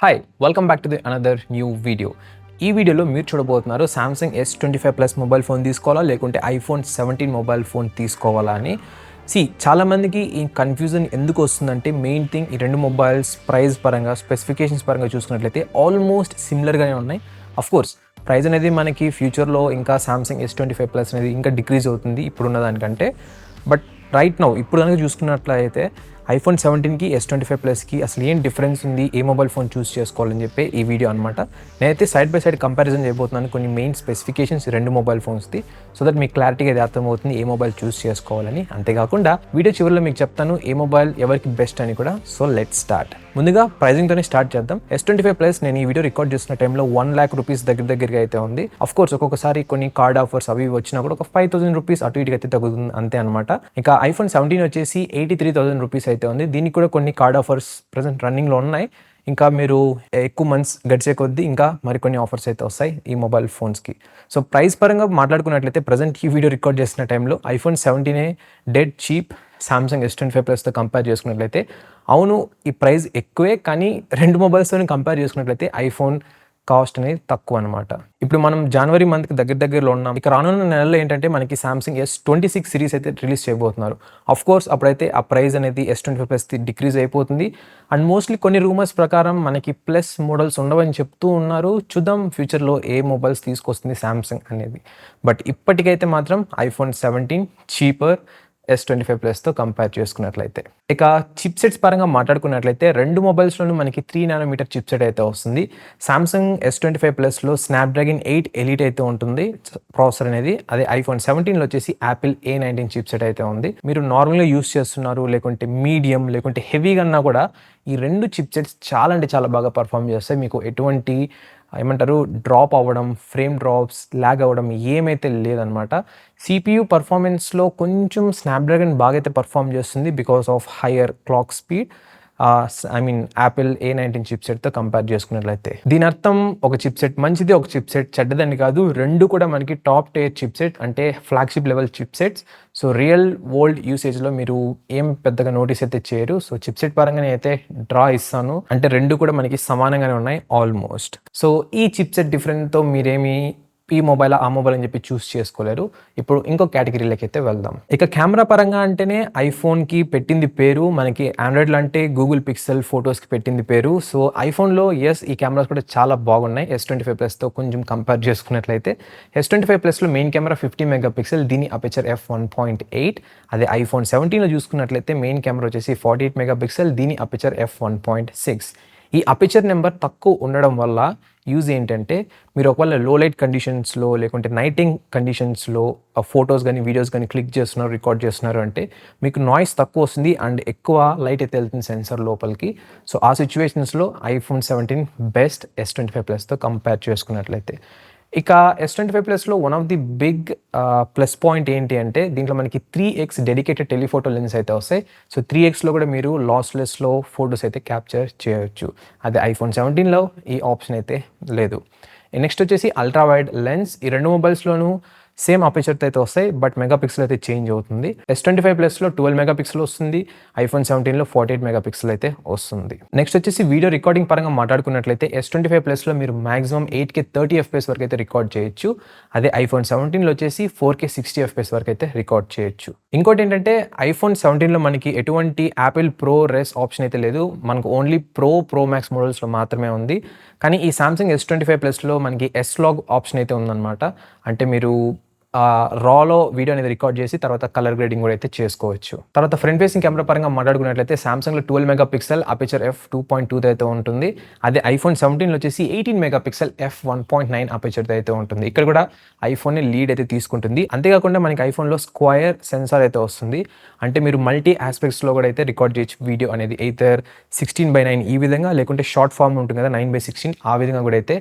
Hi welcome back to the another new video. ఈ వీడియోలో మీరు చూడబోతున్నారు Samsung S25 plus mobile phone తీసుకోవాలా లేకుంటే ఐఫోన్ 17 మొబైల్ ఫోన్ తీసుకోవాలా అని. చాలామందికి ఈ కన్ఫ్యూజన్ ఎందుకు వస్తుందంటే మెయిన్ థింగ్ ఈ రెండు మొబైల్స్ ప్రైస్ పరంగా స్పెసిఫికేషన్స్ పరంగా చూసుకున్నట్లయితే ఆల్మోస్ట్ సిమిలర్గానే ఉన్నాయి. అఫ్కోర్స్ ప్రైస్ అనేది మనకి ఫ్యూచర్లో ఇంకా సామ్సంగ్ S25 ప్లస్ అనేది ఇంకా డిక్రీజ్ అవుతుంది ఇప్పుడున్న దానికంటే. బట్ రైట్ నౌ ఇప్పుడు కనుక చూసుకున్నట్లయితే ఐఫోన్ 17కి S25 ప్లస్కి అసలు ఏం డిఫరెన్స్ ఉంది, ఏ మొబైల్ ఫోన్ చూస్ చేసుకోవాలని చెప్పి ఈ వీడియో అనమాట. నేనైతే సైడ్ బై సైడ్ కంపారిజన్ చేయబోతున్నాను కొన్ని మెయిన్ స్పెసిఫికేషన్స్ రెండు మొబైల్ ఫోన్స్ది, సో దట్ మీకు క్లారిటీగా అది అర్థమవుతుంది ఏ మొబైల్ చూస్ చేసుకోవాలని. అంతేకాకుండా వీడియో చివరిలో మీకు చెప్తాను ఏ మొబైల్ ఎవరికి బెస్ట్ అని కూడా. So let's start. ముందుగా ప్రైజింగ్తోనే స్టార్ట్ చేద్దాం. S25 ప్లస్ నేను ఈ వీడియో రికార్డ్ చేసిన టైంలో 1 lakh రూపీస్ దగ్గరగా అయితే ఉంది. అఫ్ కోర్స్ ఒక్కొక్కసారి కొన్ని కార్డ్ ఆఫర్స్ అవి వచ్చినా కూడా ఒక 5,000 రూపీస్ అటు ఇటుకి అయితే తగ్గుతుంది అంతే అనమాట. ఇక ఐఫోన్ 17 వచ్చేసి 83,000 రూపీస్ అయితే ఉంది. దీనికి కూడా కొన్ని కార్డ్ ఆఫర్స్ ప్రజెంట్ రన్నింగ్లో ఉన్నాయి. ఇంకా మీరు ఎక్కువ మంత్స్ గడిచే కొద్దీ ఇంకా మరికొన్ని ఆఫర్స్ అయితే వస్తాయి ఈ మొబైల్ ఫోన్స్కి. సో ప్రైస్ పరంగా మాట్లాడుకున్నట్లయితే ప్రజెంట్ ఈ వీడియో రికార్డ్ చేసిన టైంలో iPhone 17 dead cheap Samsung S25 ప్లస్తో కంపేర్ చేసుకున్నట్లయితే. అవును, ఈ ప్రైస్ ఎక్కువే, కానీ రెండు మొబైల్స్తో కంపేర్ చేసుకున్నట్లయితే ఐఫోన్ కాస్ట్ అనేది తక్కువ అనమాట. ఇప్పుడు మనం జనవరి మంత్కి దగ్గరలో ఉన్నాం. ఇక రానున్న నెలలో ఏంటంటే మనకి సామ్సంగ్ S26 సిరీస్ అయితే రిలీజ్ చేయబోతున్నారు. అఫ్ కోర్స్ అప్పుడైతే ఆ ప్రైస్ అనేది S25 ప్లస్ డిక్రీజ్ అయిపోతుంది. అండ్ మోస్ట్లీ కొన్ని రూమర్స్ ప్రకారం మనకి ప్లస్ మోడల్స్ ఉండవని చెప్తూ ఉన్నారు. చూద్దాం ఫ్యూచర్లో ఏ మొబైల్స్ తీసుకొస్తుంది సామ్సంగ్ అనేది. బట్ ఇప్పటికైతే మాత్రం ఐఫోన్ 17 చీపర్ S25 ప్లస్తో కంపేర్ చేసుకున్నట్లయితే. ఇక చిప్ సెట్స్ పరంగా మాట్లాడుకున్నట్లయితే రెండు మొబైల్స్లోనూ మనకి 3 nm చిప్ సెట్ అయితే వస్తుంది. సామ్సంగ్ S25 ప్లస్లో స్నాప్డ్రాగన్ 8 ఎలీట్ అయితే ఉంటుంది ప్రాసెసర్ అనేది. అదే ఐఫోన్ 17లో వచ్చేసి యాపిల్ A19 చిప్ సెట్ అయితే ఉంది. మీరు నార్మల్గా యూస్ చేస్తున్నారు లేకుంటే మీడియం లేకుంటే హెవీగా అన్నా కూడా ఈ రెండు చిప్ సెట్స్ చాలా అంటే చాలా బాగా పర్ఫామ్ చేస్తాయి. మీకు ఎటువంటి డ్రాప్ అవ్వడం, ఫ్రేమ్ డ్రాప్స్, ల్యాగ్ అవ్వడం ఏమైతే లేదనమాట. CPU పర్ఫార్మెన్స్లో కొంచెం స్నాప్డ్రాగన్ బాగా అయితే పర్ఫామ్ చేస్తుంది because of higher clock speed. Apple A19 chip సెట్తో కంపేర్ చేసుకున్నట్లయితే. దీని అర్థం ఒక చిప్ సెట్ మంచిది, ఒక చిప్ సెట్ చెడ్డదని కాదు. రెండు కూడా మనకి టాప్ టైర్ చిప్ సెట్, అంటే flagship level chip sets. So real world యూసేజ్లో మీరు ఏం పెద్దగా నోటీస్ అయితే చేయరు. సో చిప్ సెట్ పరంగానే అయితే డ్రా ఇస్తాను, అంటే రెండు కూడా మనకి సమానంగానే ఉన్నాయి ఆల్మోస్ట్. సో ఈ చిప్ సెట్ డిఫరెంట్తో మీరేమి ఈ మొబైల్ ఆ మొబైల్ అని చెప్పి చూస్ చేసుకోలేరు. ఇప్పుడు ఇంకో కేటగిరీలోకి అయితే వెళ్దాం. ఇక కెమెరా పరంగా అంటేనే ఐఫోన్కి పెట్టింది పేరు, మనకి ఆండ్రాయిడ్లో అంటే గూగుల్ పిక్సెల్ ఫొటోస్కి పెట్టింది పేరు. సో ఐఫోన్లో ఈ కెమెరాస్ కూడా చాలా బాగున్నాయి S25 ప్లస్తో కొంచెం కంపేర్ చేసుకున్నట్లయితే. S25 ప్లస్లో మెయిన్ కెమెరా 50 మెగాపిక్సెల్, దీని అపర్చర్ f1.8. అదే ఐఫోన్ 17లో చూసుకున్నట్లయితే మెయిన్ కెమెరా వచ్చేసి 48 మెగాపిక్సెల్, దీని అపర్చర్ f1.6. ఈ అపర్చర్ నెంబర్ తక్కువ ఉండడం వల్ల యూజ్ ఏంటంటే మీరు ఒకవేళ లో లైట్ కండిషన్స్లో లేకుంటే నైటింగ్ కండిషన్స్లో ఫొటోస్ కానీ వీడియోస్ కానీ క్లిక్ చేస్తున్నారు, రికార్డ్ చేస్తున్నారు అంటే మీకు నాయిస్ తక్కువ వస్తుంది అండ్ ఎక్కువ లైట్ అయితే వెళ్తుంది సెన్సర్ లోపలికి. సో ఆ సిచ్యువేషన్స్లో ఐఫోన్ 17 బెస్ట్ S25 ప్లస్తో కంపేర్ చేసుకున్నట్లయితే. ఇక S25 ప్లస్లో one of the big plus point ఏంటి అంటే దీంట్లో మనకి 3x డెడికేటెడ్ టెలిఫోటో లెన్స్ అయితే వస్తాయి. సో 3xలో కూడా మీరు లాస్లెస్లో ఫొటోస్ అయితే క్యాప్చర్ చేయొచ్చు. అదే ఐఫోన్ 17లో ఈ ఆప్షన్ అయితే లేదు. నెక్స్ట్ వచ్చేసి అల్ట్రా వైడ్ లెన్స్. ఈ రెండు మొబైల్స్లోనూ సేమ్ అపర్చర్తో అయితే వస్తాయి, బట్ మెగాపిక్సెల్ అయితే చేంజ్ అవుతుంది. S25 ప్లస్లో 12 మెగాపిక్సెల్ వస్తుంది, ఐఫోన్ 17లో 48 మెగాపిక్సెల్ అయితే వస్తుంది. నెక్స్ట్ వచ్చేసి వీడియో రికార్డింగ్ పరంగా మాట్లాడుకున్నట్లయితే S25 ప్లస్లో మీరు మాక్సిమం 8K 30 FPS వరకు అయితే రికార్డ్ చేయొచ్చు. అదే ఐఫోన్ 17లో వచ్చేసి 4K 60 FPS వరకు అయితే రికార్డ్ చేయొచ్చు. ఇంకోటి ఏంటంటే ఐఫోన్ 17లో మనకి ఎటువంటి యాపిల్ ప్రో రెస్ ఆప్షన్ అయితే లేదు, మనకు ఓన్లీ ప్రో మ్యాక్స్ మోడల్స్లో మాత్రమే ఉంది. కానీ ఈ సామ్సంగ్ S25 ప్లస్లో మనకి S-Log ఆప్షన్ అయితే ఉందన్నమాట. అంటే మీరు రాలో వీడియో అనేది రికార్డ్ చేసి తర్వాత కలర్ గ్రేడింగ్ కూడా అయితే చేసుకోవచ్చు. తర్వాత ఫ్రంట్ ఫేసింగ్ కెమెరా పరంగా మాట్లాడుకున్నట్లయితే సామ్సంగ్లో 12 మెగాపిక్సెల్ అపర్చర్ f2.2 అయితే ఉంటుంది. అదే ఐఫోన్ 17లో వచ్చేసి 18 మెగాపిక్సెల్ f1.9 అపర్చర్ అయితే ఉంటుంది. ఇక్కడ కూడా ఐఫోన్ లీడ్ అయితే తీసుకుంటుంది. అంతేకాకుండా మనకి ఐఫోన్లో స్క్వయర్ సెన్సార్ అయితే వస్తుంది, అంటే మీరు మల్టీ ఆస్పెక్ట్స్లో కూడా అయితే రికార్డ్ చేయొచ్చు వీడియో అనేది. ఎయితర్ 16:9 ఈ విధంగా, లేకుంటే షార్ట్ ఫార్మ్ ఉంటుంది కదా 9:16 ఆ విధంగా కూడా అయితే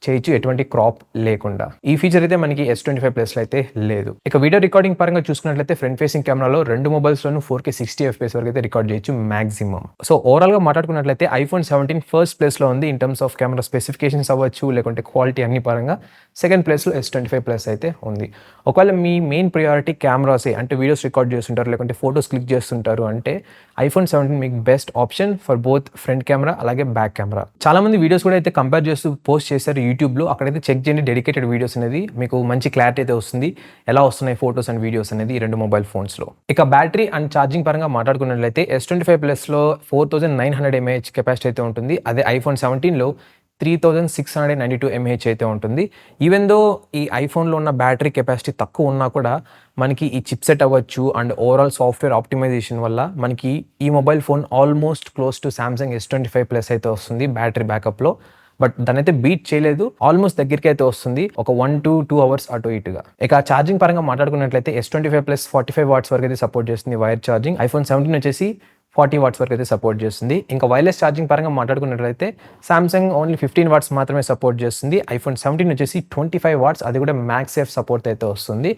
చేయొచ్చు, ఎటువంటి క్రాప్ లేకుండా. ఈ ఫీచర్ అయితే మనకి S25 ప్లస్లో అయితే లేదు. ఇక వీడియో రికార్డింగ్ పరంగా చూసుకున్నట్లయితే ఫ్రంట్ ఫేసింగ్ కెమెరాలో రెండు మొబైల్స్లోనూ 4K 60 FPS వరకు అయితే రికార్డ్ చేయొచ్చు మాక్సిమం. సో ఓవరాల్గా మాట్లాడుకున్నట్లయితే ఐఫోన్ 17 ఫస్ట్ ప్లేస్లో ఉంది in terms of camera specifications అవ్వచ్చు లేకుంటే క్వాలిటీ అన్ని పరంగా. సెకండ్ ప్లేస్లో S25 ప్లస్ అయితే ఉంది. ఒకవేళ మీ మెయిన్ ప్రయారిటీ కెమెరాసే, అంటే వీడియోస్ రికార్డ్ చేస్తుంటారు లేకుంటే ఫొటోస్ క్లిక్ చేస్తుంటారు అంటే ఐఫోన్ 17 మీకు best option for both front camera అలాగే బ్యాక్ కెమెరా. చాలా మంది వీడియోస్ కూడా అయితే కంపేర్ చేస్తూ పోస్ట్ చేశారు యూట్యూబ్లో. అక్కడైతే చెక్ చేయండి, డెడికేటెడ్ వీడియోస్ అనేది మీకు మంచి క్లారిటీ అయితే వస్తుంది, ఎలా వస్తున్నాయి ఫోటోస్ అండ్ వీడియోస్ అనేది ఈ రెండు మొబైల్ ఫోన్స్లో. ఇక బ్యాటరీ అండ్ ఛార్జింగ్ పరంగా మాట్లాడుకున్నట్లయితే S25 Plusలో 4900 mAh కెపాసిటీ అయితే ఉంటుంది. అదే ఐఫోన్ 17లో 3692 mAh అయితే ఉంటుంది. ఈవెన్ దో ఈ ఐఫోన్లో ఉన్న బ్యాటరీ కెపాసిటీ తక్కువ ఉన్నా కూడా మనకి ఈ చిప్సెట్ అవ్వచ్చు అండ్ ఓవరాల్ సాఫ్ట్వేర్ ఆప్టిమైజేషన్ వల్ల మనకి ఈ mobile phone almost close to Samsung S25 Plus అయితే వస్తుంది బ్యాటరీ బ్యాకప్లో. బట్ దాని అయితే బీట్ చేయలేదు, ఆల్మోస్ట్ దగ్గరికి అయితే వస్తుంది, ఒక 1 to 2 hours అటు ఇటుగా. ఇక ఛార్జింగ్ పరంగా మాట్లాడుకున్నట్లయితే S25 Plus 45 watts వరకు అయితే సపోర్ట్ చేస్తుంది వైర్ ఛార్జింగ్. ఐఫోన్ 17 వచ్చేసి 40 watts వరకు అయితే సపోర్ట్ చేస్తుంది. ఇంకా వైర్లెస్ ఛార్జింగ్ పరంగా మాట్లాడుకున్నట్లయితే సామ్సంగ్ ఓన్లీ 15 watts మాత్రమే సపోర్ట్ చేస్తుంది. ఐఫోన్ 17 వచ్చేసి 25 watts, అది కూడా మ్యాక్స్ సేఫ్ సపోర్ట్ అయితే వస్తుంది.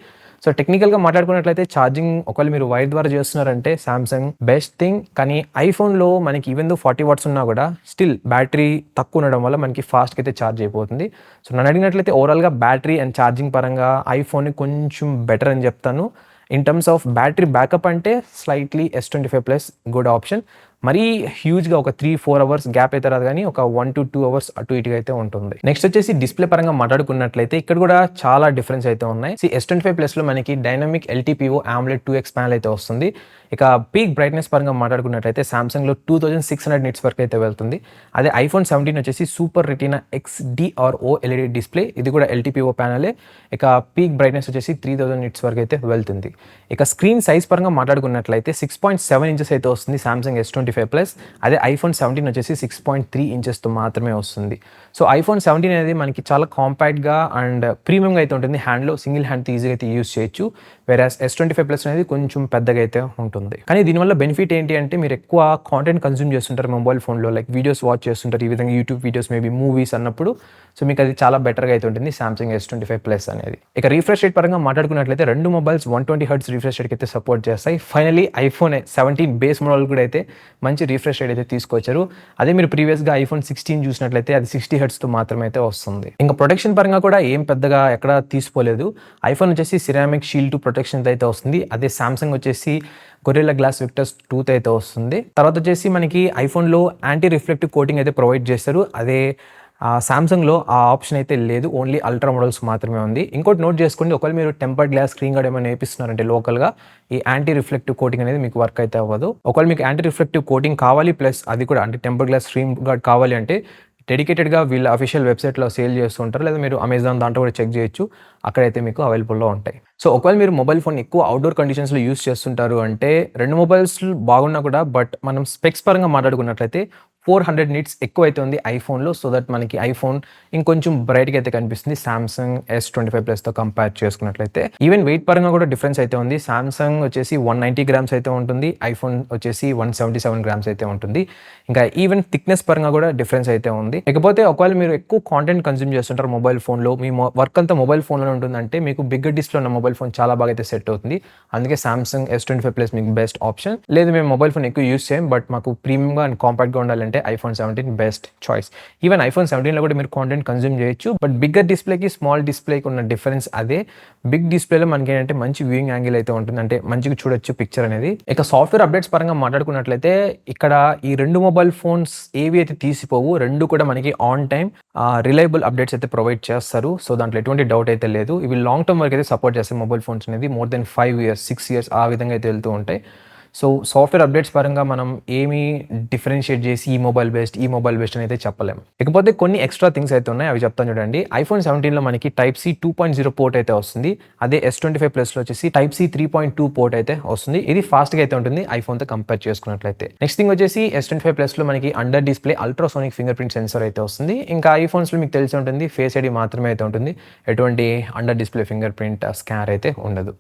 సో టెక్నికల్గా మాట్లాడుకున్నట్లయితే ఛార్జింగ్ ఒకవేళ మీరు వైర్ ద్వారా చేస్తున్నారంటే సామ్సంగ్ బెస్ట్ థింగ్. కానీ ఐఫోన్లో మనకి ఈవెన్ దో 40 watts ఉన్నా కూడా స్టిల్ బ్యాటరీ తక్కువ ఉండడం వల్ల మనకి ఫాస్ట్గా అయితే ఛార్జ్ అయిపోతుంది. సో నన్ను అడిగినట్లయితే ఓవరాల్గా బ్యాటరీ అండ్ ఛార్జింగ్ పరంగా ఐఫోన్ కొంచెం బెటర్ అని చెప్తాను. In terms of battery backup అంటే slightly S25 Plus good option. మరీ హ్యూజ్గా ఒక 3-4 hours గ్యాప్ అయితే రాదు, కానీ ఒక 1 to 2 hours అటు ఇటుగా అయితే ఉంటుంది. నెక్స్ట్ వచ్చేసి డిస్ప్లే పరంగా మాట్లాడుకున్నట్లయితే ఇక్కడ కూడా చాలా డిఫరెన్స్ అయితే ఉన్నాయి. S25 Plusలో మనకి dynamic LTPO AMOLED 2X panel అయితే వస్తుంది. ఇక పీక్ బ్రైట్నెస్ పరంగా మాట్లాడుకున్నట్లయితే సామ్సంగ్లో 2600 nits వరకు అయితే వెళ్తుంది. అదే ఐఫోన్ 17 వచ్చేసి super retina XDRO LED display, ఇది కూడా LTPO ప్యానలే. ఇక పీక్ బ్రైట్నెస్ వచ్చేసి 3000 nits వరకు అయితే వెళ్తుంది. ఇక స్క్రీన్ సైజ్ పరంగా మాట్లాడుకున్నట్లయితే 6.7 inches అయితే వస్తుంది సామ్సంగ్ S25 Plus. అదే ఐఫోన్ 17 వచ్చేసి 6.3 inchesతో మాత్రమే వస్తుంది. సో ఐఫోన్ 17 అనేది మనకి చాలా కాంపాక్ట్గా అండ్ ప్రీమియంగా అయితే ఉంటుంది, హ్యాండ్లో సింగిల్ హ్యాండ్తో ఈజీగా అయితే యూస్ చేయొచ్చు. వేరాస్ S25 Plus అనేది కొంచెం పెద్దగా అయితే ఉంటుంది. కానీ దీనివల్ల బెనిఫిట్ ఏంటి అంటే మీరు ఎక్కువ కాంటెంట్ కన్జ్యూమ్ చేస్తుంటారు మొబైల్ ఫోన్లో, లైక్ వీడియోస్ వాచ్ చేస్తుంటారు, ఈ విధంగా యూట్యూబ్ వీడియోస్, మేబీ మూవీస్ అన్నప్పుడు. సో మీకు అది చాలా బెటర్గా అయితే ఉంటుంది సామ్సంగ్ S25 Plus అనేది. ఇక రీఫ్రెష్ రేట్ పరంగా మాట్లాడుకున్నట్లయితే రెండు మొబైల్స్ 120 Hz రీఫ్రెష్ రేట్కి అయితే సపోర్ట్ చేస్తాయి. ఫైనలీ ఐఫోన్ 17 బేస్ మోడల్ కూడా అయితే మంచి రీఫ్రెష్ రేట్ అయితే తీసుకొచ్చారు. అదే మీరు ప్రీవియస్గా ఐఫోన్ 16 చూసినట్లయితే అది 60 Hzతో మాత్రమే అయితే వస్తుంది. ఇంకా ప్రొటెక్షన్ పరంగా కూడా ఏం పెద్దగా ఎక్కడ తీసుకోలేదు. ఐఫోన్ వచ్చేసి సిరామిక్ షీల్డ్ టు ప్రొటెక్షన్ అయితే వస్తుంది. అదే సామ్సంగ్ వచ్చేసి గొరిల్లా గ్లాస్ విక్టర్స్ 2 అయితే వస్తుంది. తర్వాత వచ్చేసి మనకి ఐఫోన్లో యాంటీ రిఫ్లెక్టివ్ కోటింగ్ అయితే ప్రొవైడ్ చేస్తారు. అదే సామ్సంగ్లో ఆ ఆప్షన్ అయితే లేదు, ఓన్లీ అల్ట్రా మోడల్స్ మాత్రమే ఉంది. ఇంకోటి నోట్ చేసుకోండి, ఒకవేళ మీరు టెంపర్డ్ గ్లాస్ స్క్రీన్ గార్డ్ ఏమైనా వేపిస్తున్నారంటే లోకల్గా ఈ యాంటీ రిఫ్లెక్టివ్ కోటింగ్ అనేది మీకు వర్క్ అయితే అవ్వదు. ఒకవేళ మీకు యాంటీ రిఫ్లెక్టివ్ కోటింగ్ కావాలి ప్లస్ అది కూడా అంటే టెంపర్డ్ గ్లాస్ స్క్రీన్ గార్డ్ కావాలి అంటే డెడికేటెడ్గా వీళ్ళ అఫీషియల్ వెబ్సైట్లో సేల్ చేస్తుంటారు, లేదా మీరు అమెజాన్ దాంట్లో కూడా చెక్ చేయొచ్చు, అక్కడైతే మీకు అవైలబుల్లో ఉంటాయి. సో ఒకవేళ మీరు మొబైల్ ఫోన్ ఎక్కువ అవుట్డోర్ కండిషన్స్లో యూస్ చేస్తుంటారు అంటే రెండు మొబైల్స్ బాగున్నా కూడా, బట్ మనం స్పెక్స్ పరంగా మాట్లాడుకున్నట్లయితే 400 nits ఎక్కువ అయితే ఉంది ఐఫోన్లో. సో దట్ మనకి ఐఫోన్ ఇంకొంచెం బ్రైట్గా అయితే కనిపిస్తుంది సామ్సంగ్ S25 Plusతో కంపేర్ చేసుకున్నట్లయితే. ఈవెన్ వెయిట్ పరంగా కూడా డిఫరెన్స్ అయితే ఉంది. సామ్సంగ్ వచ్చేసి 190 grams అయితే ఉంటుంది, ఐఫోన్ వచ్చేసి 177 grams అయితే ఉంటుంది. ఇంకా ఈవెన్ థిక్నెస్ పరంగా కూడా డిఫరెన్స్ అయితే ఉంది. ఇకపోతే ఒకవేళ మీరు ఎక్కువ కాంటెంట్ కన్జ్యూమ్ చేస్తుంటారు మొబైల్ ఫోన్లో, మీ వర్క్ అంతా మొబైల్ ఫోన్లో ఉంటుందంటే మీకు బిగ్గర్ డిస్ప్లే ఉన్న మొబైల్ ఫోన్ చాలా బాగా అయితే సెట్ అవుతుంది. అందుకే సామ్సంగ్ S25 Plus మీకు బెస్ట్ ఆప్షన్. లేదు మేము మొబైల్ ఫోన్ ఎక్కువ యూస్ చేయం, బట్ మాకు ప్రీమియంగా అండ్ కాంపాక్ట్గా ఉండాలంటే iPhone 17 best choice. Even iPhone 17లో కూడా మీరు కాంటెంట్ కన్జ్యూమ్ చేయొచ్చు, బట్ బిగ్గర్ డిస్ప్లేకి స్మాల్ డిస్ప్లేకి ఉన్న డిఫరెన్స్ అదే. బిగ్ డిస్ప్లేలో మనకి ఏంటంటే మంచి వ్యూయింగ్ యాంగిల్ అయితే ఉంటుంది, అంటే మంచిగా చూడొచ్చు పిక్చర్ అనేది. ఇక సాఫ్ట్వేర్ అప్డేట్స్ పరంగా మాట్లాడుకున్నట్లయితే ఇక్కడ ఈ రెండు మొబైల్ ఫోన్స్ ఏవి అయితే తీసిపోవు, రెండు కూడా మనకి ఆన్ టైం రిలయబుల్ అప్డేట్స్ అయితే ప్రొవైడ్ చేస్తారు. సో దాంట్లో ఎటువంటి డౌట్ అయితే లేదు. ఇవి లాంగ్ టర్మ్ వరకు అయితే సపోర్ట్ చేస్తాయి మొబైల్ ఫోన్స్ అనేది, మోర్ దెన్ 5 years 6 years ఆ విధంగా అయితే వెళ్తూ ఉంటాయి. సో సాఫ్ట్వేర్ అప్డేట్స్ పరంగా మనం ఏమీ డిఫరెన్షియేట్ చేసి ఈ మొబైల్ బెస్ట్ అని అయితే చెప్పలేము. ఇకపోతే కొన్ని ఎక్స్ట్రా థింగ్స్ అయితే ఉన్నాయి, అవి చెప్తాను చూడండి. ఐఫోన్ 17లో మనకి Type-C 2.0 పోర్ట్ అయితే వస్తుంది. అదే S25 Plusలో వచ్చేసి Type-C 3.2 పోర్ట్ అయితే వస్తుంది. ఇది ఫాస్ట్గా అయితే ఉంటుంది ఐఫోన్తో కంపేర్ చేసుకున్నట్లయితే. నెక్స్ట్ థింగ్ వచ్చేసి S25 Plusలో మనకి under display ultrasonic finger print sensor అయితే వస్తుంది. ఇంకా ఐఫోన్స్లో మీకు తెలిసి ఉంటుంది ఫేస్ ఐడి మాత్రమే అయితే ఉంటుంది, ఎటువంటి under display finger print scanner అయితే ఉండదు.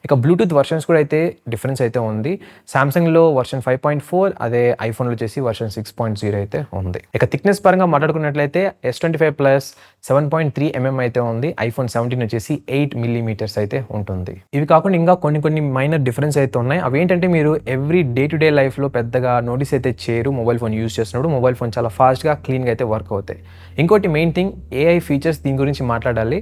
ఇక బ్లూటూత్ వర్షన్స్ కూడా అయితే డిఫరెన్స్ అయితే ఉంది. సామ్సంగ్లో వర్షన్ 5.4, అదే ఐఫోన్లో వచ్చేసి వర్షన్ 6.0 అయితే ఉంది. ఇక థిక్నెస్ పరంగా మాట్లాడుకున్నట్లయితే S25 Plus 7.3 mm అయితే ఉంది, ఐఫోన్ 17 వచ్చేసి 8 mm అయితే ఉంటుంది. ఇవి కాకుండా ఇంకా కొన్ని మైనర్ డిఫరెన్స్ అయితే ఉన్నాయి. అవి ఏంటంటే మీరు ఎవ్రీ డే టు డే లైఫ్లో పెద్దగా నోటీస్ అయితే చేయరు మొబైల్ ఫోన్ యూస్ చేస్తున్నప్పుడు. మొబైల్ ఫోన్ చాలా ఫాస్ట్గా క్లీన్గా అయితే వర్క్ అవుతాయి. ఇంకోటి మెయిన్ థింగ్ AI ఫీచర్స్, దీని గురించి మాట్లాడాలి.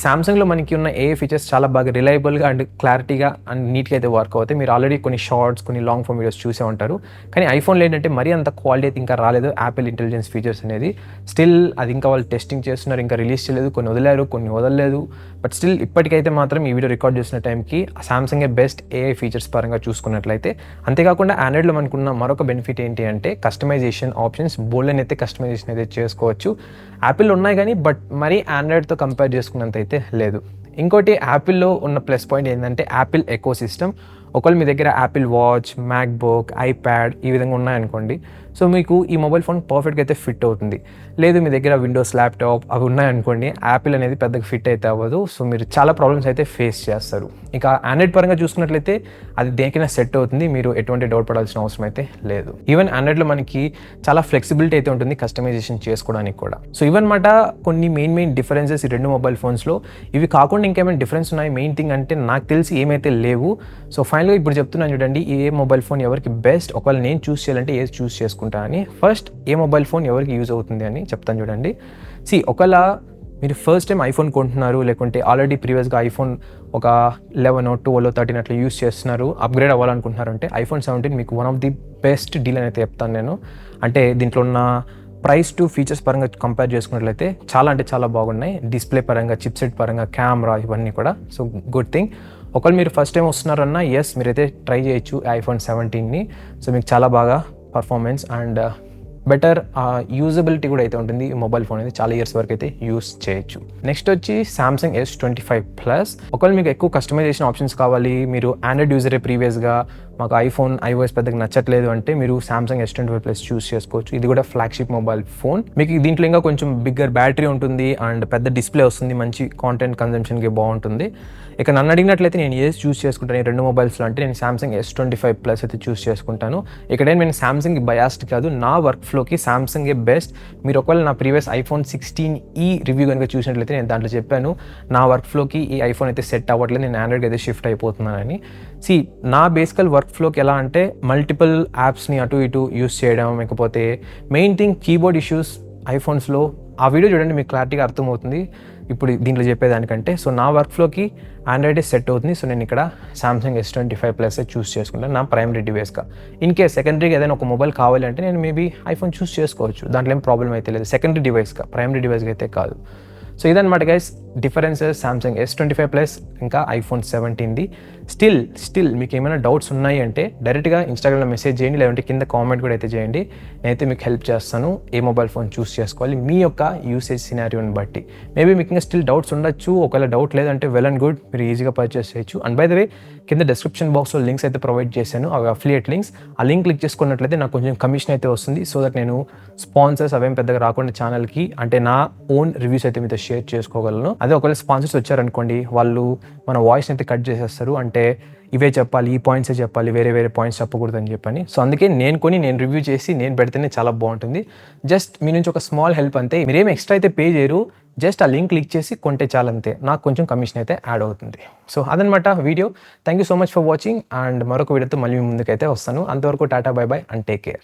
సామ్సంగ్లో మనకి ఉన్న AI ఫీచర్స్ చాలా బాగా రిలయబుల్గా అండ్ క్లారిటీగా అండ్ నీట్గా అయితే వర్క్ అవుతాయి. మీరు ఆల్రెడీ కొన్ని షార్ట్స్ షార్ట్స్, కొన్ని లాంగ్ ఫామ్ వీడియోస్ చూసే ఉంటారు. కానీ ఐఫోన్లో ఏంటంటే మరీ అంత క్వాలిటీ అయితే ఇంకా రాలేదు యాపిల్ ఇంటెలిజెన్స్ ఫీచర్స్ అనేది. స్టిల్ అది ఇంకా వాళ్ళు టెస్టింగ్ చేస్తున్నారు, ఇంకా రిలీజ్ చేయలేదు. కొన్ని వదిలారు, కొన్ని వదలలేదు. బట్ స్టిల్ ఇప్పటికైతే మాత్రం ఈ వీడియో రికార్డ్ చేసిన టైంకి సామ్సంగే బెస్ట్ ఏఐ ఫీచర్స్ పరంగా చూసుకున్నట్లయితే. అంతేకాకుండా ఆండ్రాయిడ్లో మనకున్న మరొక బెనిఫిట్ ఏంటి అంటే కస్టమైజేషన్ ఆప్షన్స్ బోల్డెన్ అయితే కస్టమైజేషన్ అయితే చేసుకోవచ్చు. యాపిల్లో ఉన్నాయి కానీ బట్ మరీ ఆండ్రాయిడ్తో కంపేర్ చేసుకున్నంత అయితే లేదు. ఇంకోటి యాపిల్లో ఉన్న ప్లస్ పాయింట్ ఏంటంటే యాపిల్ ఎకో సిస్టమ్. ఒకవేళ మీ దగ్గర యాపిల్ వాచ్, మ్యాక్బుక్, ఐప్యాడ్ ఈ విధంగా ఉన్నాయనుకోండి, సో మీకు ఈ మొబైల్ ఫోన్ పర్ఫెక్ట్గా అయితే ఫిట్ అవుతుంది. లేదు మీ దగ్గర విండోస్ ల్యాప్టాప్ అవి ఉన్నాయనుకోండి, యాపిల్ అనేది పెద్దగా ఫిట్ అయితే అవ్వదు. సో మీరు చాలా ప్రాబ్లమ్స్ అయితే ఫేస్ చేస్తారు. ఇక ఆండ్రాయిడ్ పరంగా చూసుకున్నట్లయితే అది దేనికైనా సెట్ అవుతుంది, మీరు ఎటువంటి డౌట్ పడాల్సిన అవసరం అయితే లేదు. ఈవెన్ ఆండ్రాయిడ్లో మనకి చాలా ఫ్లెక్సిబిలిటీ అయితే ఉంటుంది కస్టమైజేషన్ చేసుకోవడానికి కూడా. సో ఇవన్నమాట కొన్ని మెయిన్ డిఫరెన్సెస్ ఈ రెండు మొబైల్ ఫోన్స్లో. ఇవి కాకుండా ఇంకేమైనా డిఫరెన్స్ ఉన్నాయి మెయిన్ థింగ్ అంటే నాకు తెలిసి ఏమైతే లేవు. సో ఫైనల్గా ఇప్పుడు చెప్తున్నాను చూడండి, ఏ మొబైల్ ఫోన్ ఎవరికి బెస్ట్, ఒకవేళ నేను చూస్ చేయాలంటే ఏది చూస్ చేసుకుంటా అని. ఫస్ట్ ఏ మొబైల్ ఫోన్ ఎవరికి యూజ్ అవుతుంది అని చెప్తాను చూడండి. ఒకవేళ మీరు ఫస్ట్ టైం ఐఫోన్ కొంటున్నారు, లేకుంటే ఆల్రెడీ ప్రీవియస్గా ఐఫోన్ ఒక 11, 12, 13 అట్లా యూస్ చేస్తున్నారు, అప్గ్రేడ్ అవ్వాలనుకుంటున్నారు అంటే ఐఫోన్ 17 మీకు one of the best deal అని అయితే చెప్తాను నేను. అంటే దీంట్లో ఉన్న ప్రైస్ టు ఫీచర్స్ పరంగా కంపేర్ చేసుకున్నట్లయితే చాలా అంటే చాలా బాగున్నాయి. డిస్ప్లే పరంగా, చిప్సెట్ పరంగా, కెమెరా ఇవన్నీ కూడా. So good thing. ఒకవేళ మీరు ఫస్ట్ టైం వస్తున్నారన్నా మీరైతే ట్రై చేయొచ్చు ఐఫోన్ 17ని. సో మీకు చాలా బాగా పర్ఫార్మెన్స్ అండ్ బెటర్ యూజబిలిటీ కూడా అయితే ఉంటుంది. ఈ మొబైల్ ఫోన్ అయితే చాలా ఇయర్స్ వరకు అయితే యూస్ చేయొచ్చు. నెక్స్ట్ వచ్చి సామ్సంగ్ S25+. ఒకవేళ మీకు ఎక్కువ కస్టమైజేషన్ ఆప్షన్స్ కావాలి, మీరు ఆండ్రాయిడ్ యూజరే ప్రీవియస్గా, మాకు iOS పెద్దగా నచ్చట్లేదు అంటే మీరు సామ్సంగ్ S25+ చూస్ చేసుకోవచ్చు. ఇది కూడా ఫ్లాగ్షిప్ మొబైల్ ఫోన్. మీకు దీంట్లో ఇంకా కొంచెం బిగ్గర్ బ్యాటరీ ఉంటుంది అండ్ పెద్ద డిస్ప్లే వస్తుంది, మంచి కాంటెంట్ కన్జంప్షన్కి బాగుంటుంది. ఇక నన్ను అడిగినట్లయితే నేను ఏది చూస్ చేసుకుంటాను ఈ రెండు మొబైల్స్లో అంటే నేను సామ్సంగ్ S25+ అయితే చూస్ చేసుకుంటాను. ఇక్కడ నేను సామ్సంగ్ బయాస్డ్ కాదు, నా వర్క్ ఫ్లోకి సామ్సంగే బెస్ట్. మీరు ఒకవేళ నా ప్రీవియస్ ఐఫోన్ 16e రివ్యూ కనుక చూసినట్లయితే నేను దాంట్లో చెప్పాను నా వర్క్ ఫ్లోకి ఈ ఐఫోన్ అయితే సెట్ అవ్వట్లేదు, నేను ఆండ్రాయిడ్కి అయితే షిఫ్ట్ అయిపోతున్నానని. నా బేసికల్ వర్క్ ఫ్లోకి ఎలా అంటే మల్టిపుల్ యాప్స్ని అటు ఇటు యూస్ చేయడం, లేకపోతే మెయిన్ థింగ్ కీబోర్డ్ ఇష్యూస్ ఐఫోన్స్లో. ఆ వీడియో చూడండి మీకు క్లారిటీగా అర్థమవుతుంది ఇప్పుడు దీంట్లో చెప్పేదానికంటే. సో నా వర్క్ ఫ్లోకి ఆండ్రాయిడే సెట్ అవుతుంది. సో నేను ఇక్కడ సామ్సంగ్ S25+ చూస్ చేసుకుంటాను నా ప్రైమరీ డివైస్గా. ఇన్ కేస్ సెకండరీగా ఏదైనా ఒక మొబైల్ కావాలి అంటే నేను మేబీ ఐఫోన్ చూస్ చేసుకోవచ్చు, దాంట్లో ఏం ప్రాబ్లం అయితే లేదు. సెకండరీ డివైస్గా, ప్రైమరీ డివైస్గా అయితే కాదు. సో ఇదన్నమాట గైస్ డిఫరెన్సెస్ సామ్సంగ్ S25+ ఇంకా ఐఫోన్ 17ది. స్టిల్ మీకు ఏమైనా డౌట్స్ ఉన్నాయి అంటే డైరెక్ట్గా ఇన్స్టాగ్రామ్లో మెసేజ్ చేయండి, లేదంటే కింద కామెంట్ కూడా అయితే చేయండి. నేనైతే మీకు హెల్ప్ చేస్తాను ఏ మొబైల్ ఫోన్ చూస్ చేసుకోవాలి మీ యొక్క యూసేజ్ సినారియోని బట్టి. మేబీ మీకు ఇంకా స్టిల్ డౌట్స్ ఉండొచ్చు, ఒకవేళ డౌట్ లేదంటే వెల్ అండ్ గుడ్, మీరు ఈజీగా పర్చేస్ చేయొచ్చు. అండ్ బై ద వే కింద డిస్క్రిప్షన్ బాక్స్లో లింక్స్ అయితే ప్రొవైడ్ చేశాను, అవి అఫిలియేట్ లింక్స్. ఆ లింక్ క్లిక్ చేసుకున్నట్లయితే నాకు కొంచెం కమిషన్ అయితే వస్తుంది. సో దట్ నేను స్పాన్సర్స్ అవేం పెద్దగా రాకుండా ఛానల్కి అంటే నా ఓన్ రివ్యూస్ అయితే మీతో షేర్ చేసుకోగలను. అదే ఒకవేళ స్పాన్సర్స్ వచ్చారనుకోండి, వాళ్ళు మన వాయిస్ అయితే కట్ చేసేస్తారు, అంటే ఇవే చెప్పాలి, ఈ పాయింట్సే చెప్పాలి, వేరే పాయింట్స్ చెప్పకూడదు అని చెప్పని. సో అందుకే నేను రివ్యూ చేసి నేను పెడితేనే చాలా బాగుంటుంది. జస్ట్ మీ నుంచి ఒక స్మాల్ హెల్ప్ అంతే, మీరేం ఎక్స్ట్రా అయితే పే చేయరు, జస్ట్ ఆ లింక్ క్లిక్ చేసి కొంటే చాలంతే, నాకు కొంచెం కమిషన్ అయితే యాడ్ అవుతుంది. సో అదనమాట video. Thank you so much for watching and మరొక వీడియోతో మళ్ళీ మీ ముందుకైతే వస్తాను. అంతవరకు Tata, by by and take care.